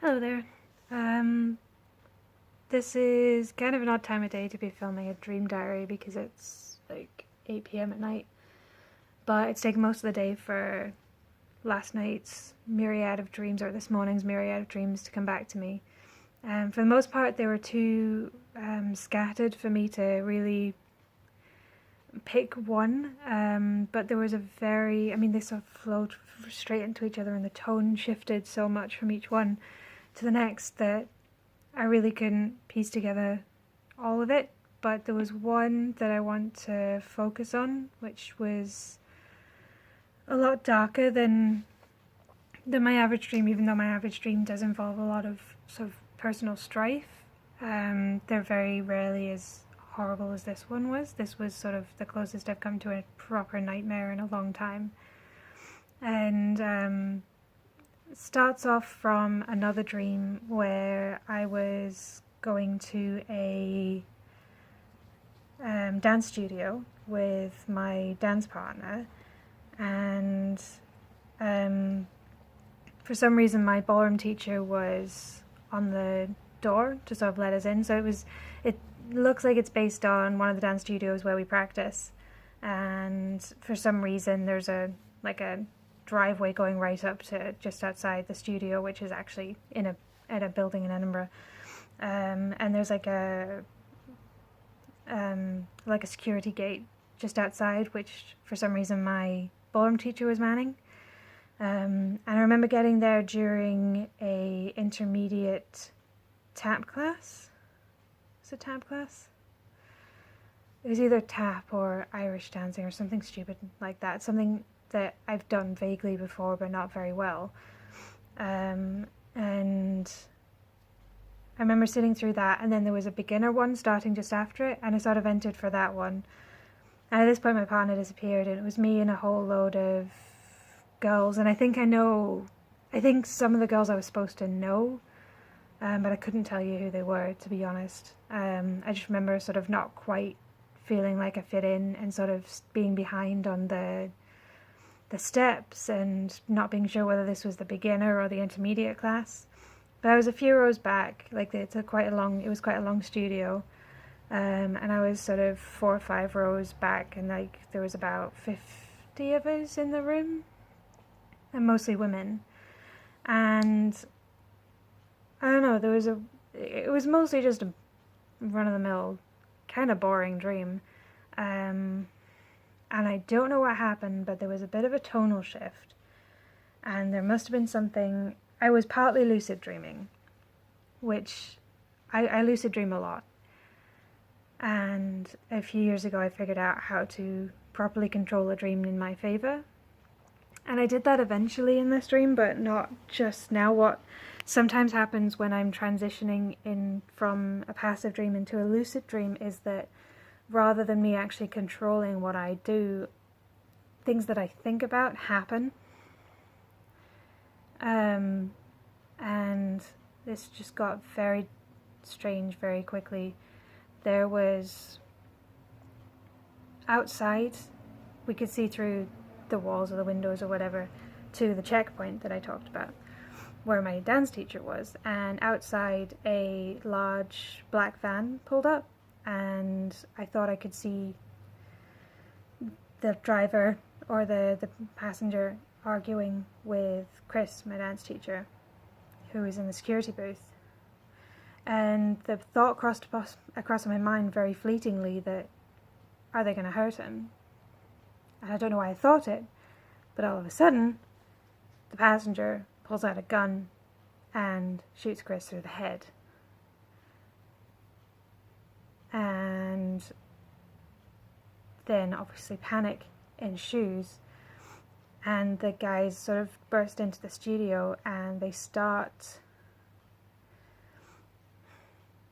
Hello there. Um, this is kind of an odd time of day to be filming a dream diary because it's like 8 p.m. at night. But it's taken most of the day for last night's myriad of dreams, or this morning's myriad of dreams, to come back to me. For the most part, they were too scattered for me to really pick one. But there was they sort of flowed straight into each other, and the tone shifted so much from each one to the next that I really couldn't piece together all of it. But there was one that I want to focus on, which was a lot darker than my average dream, even though my average dream does involve a lot of sort of personal strife. They're very rarely as horrible as this one was. This was sort of the closest I've come to a proper nightmare in a long time. And starts off from another dream where I was going to a dance studio with my dance partner, and for some reason my ballroom teacher was on the door to sort of let us in. So it looks like it's based on one of the dance studios where we practice, and for some reason there's a driveway going right up to just outside the studio, which is actually in a building in Edinburgh, and there's like a security gate just outside, which for some reason my ballroom teacher was manning. And I remember getting there during a intermediate tap class. Was it tap class? It was either tap or Irish dancing or something stupid like that. Something that I've done vaguely before but not very well. And I remember sitting through that, and then there was a beginner one starting just after it, and I sort of entered for that one. And at this point my partner disappeared, and it was me and a whole load of girls, and I think some of the girls I was supposed to know, but I couldn't tell you who they were, to be honest. I just remember sort of not quite feeling like I fit in, and sort of being behind on the steps, and not being sure whether this was the beginner or the intermediate class. But I was a few rows back, it was quite a long studio, and I was sort of 4 or 5 rows back, and there was about 50 of us in the room, and mostly women. And I don't know, it was mostly just a run-of-the-mill, kind of boring dream. And I don't know what happened, but there was a bit of a tonal shift, and there must have been something. I was partly lucid dreaming, which I lucid dream a lot. And a few years ago I figured out how to properly control a dream in my favour. And I did that eventually in this dream, but not just now. What sometimes happens when I'm transitioning in from a passive dream into a lucid dream is that rather than me actually controlling what I do, things that I think about happen. And this just got very strange very quickly. There was outside, we could see through the walls or the windows or whatever to the checkpoint that I talked about, where my dance teacher was, and outside a large black van pulled up, and I thought I could see the driver or the passenger arguing with Chris, my dance teacher, who was in the security booth. And the thought crossed across my mind very fleetingly that, are they going to hurt him? And I don't know why I thought it, but all of a sudden, the passenger pulls out a gun and shoots Chris through the head. And then obviously panic ensues, and the guys sort of burst into the studio, and they start...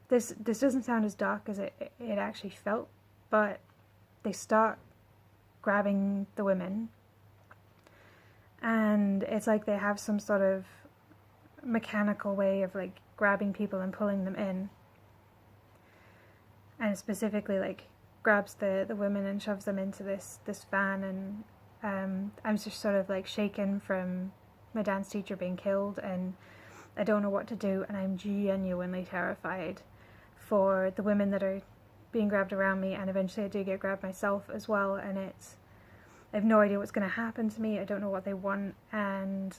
This doesn't sound as dark as it actually felt, but they start grabbing the women, and it's like they have some sort of mechanical way of grabbing people and pulling them in, and specifically grabs the women and shoves them into this van. And I'm just sort of shaken from my dance teacher being killed, and I don't know what to do, and I'm genuinely terrified for the women that are being grabbed around me, and eventually I do get grabbed myself as well, and I have no idea what's going to happen to me. I don't know what they want, and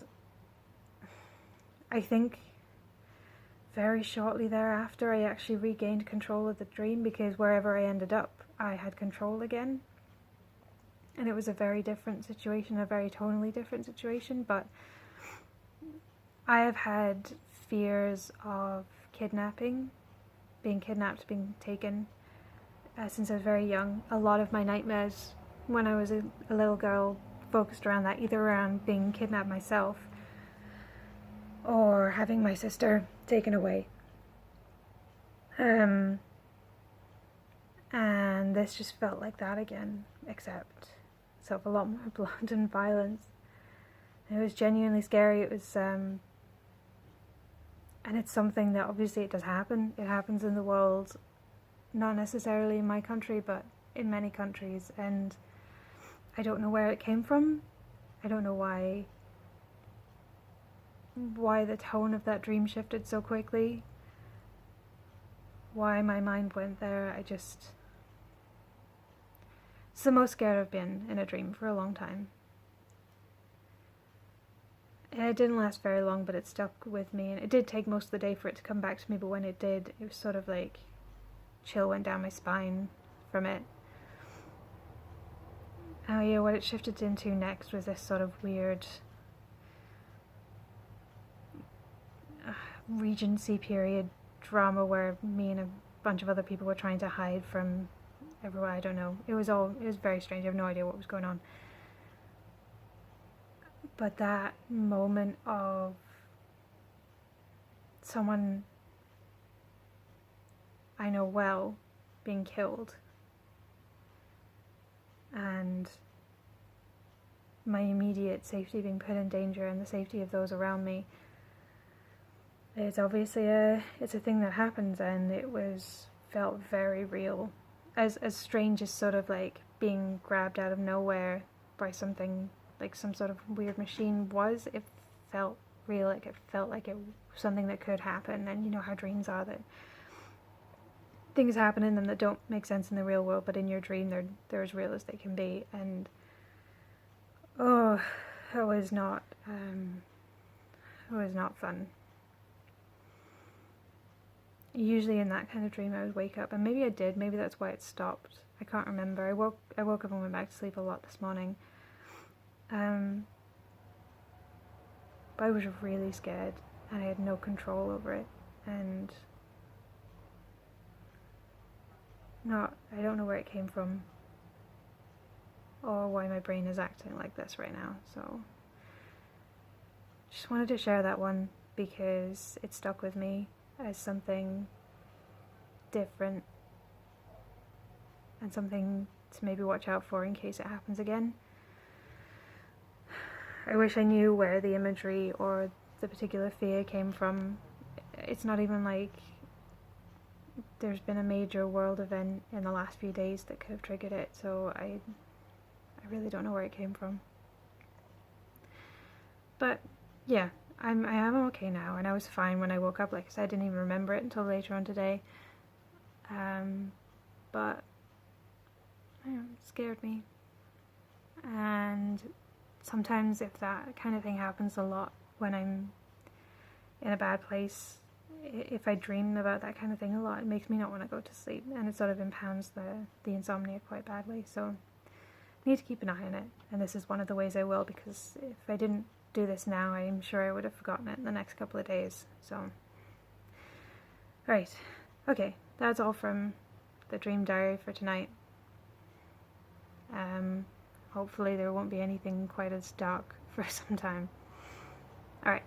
I think very shortly thereafter I actually regained control of the dream, because wherever I ended up I had control again, and it was a very different situation, a very tonally different situation. But I have had fears of kidnapping, being kidnapped, being taken, since I was very young. A lot of my nightmares when I was a little girl focused around that, either around being kidnapped myself or having my sister taken away. And this just felt like that again, except of a lot more blood and violence. It was genuinely scary. It was, and it's something that obviously it does happen. It happens in the world, not necessarily in my country, but in many countries, and I don't know where it came from. I don't know why the tone of that dream shifted so quickly, why my mind went there. It's the most scared I've been in a dream for a long time. It didn't last very long, but it stuck with me, and it did take most of the day for it to come back to me, but when it did, it was sort of like chill went down my spine from it. Oh yeah, what it shifted into next was this sort of weird Regency period drama where me and a bunch of other people were trying to hide from everyone. I don't know. It was very strange. I have no idea what was going on. But that moment of someone I know well being killed, and my immediate safety being put in danger, and the safety of those around me, it's obviously it's a thing that happens, and it felt very real. As strange as sort of like being grabbed out of nowhere by something like some sort of weird machine was, it felt real. Like it felt like it was something that could happen. And you know how dreams are, that things happen in them that don't make sense in the real world, but in your dream they're as real as they can be. And it was not fun. Usually in that kind of dream I would wake up, and maybe I did, maybe that's why it stopped. I can't remember. I woke up and went back to sleep a lot this morning. But I was really scared, and I had no control over it, and I don't know where it came from, or why my brain is acting like this right now, so just wanted to share that one because it stuck with me as something different and something to maybe watch out for in case it happens again. I wish I knew where the imagery or the particular fear came from. It's not even like there's been a major world event in the last few days that could have triggered it, so I really don't know where it came from. But yeah, I am okay now, and I was fine when I woke up. Like I said, I didn't even remember it until later on today. But it scared me. And sometimes if that kind of thing happens a lot when I'm in a bad place, if I dream about that kind of thing a lot, it makes me not want to go to sleep, and it sort of impounds the insomnia quite badly. So I need to keep an eye on it, and this is one of the ways I will, because if I didn't do this now, I'm sure I would have forgotten it in the next couple of days. So, right, okay, that's all from the dream diary for tonight. Hopefully there won't be anything quite as dark for some time. Alright.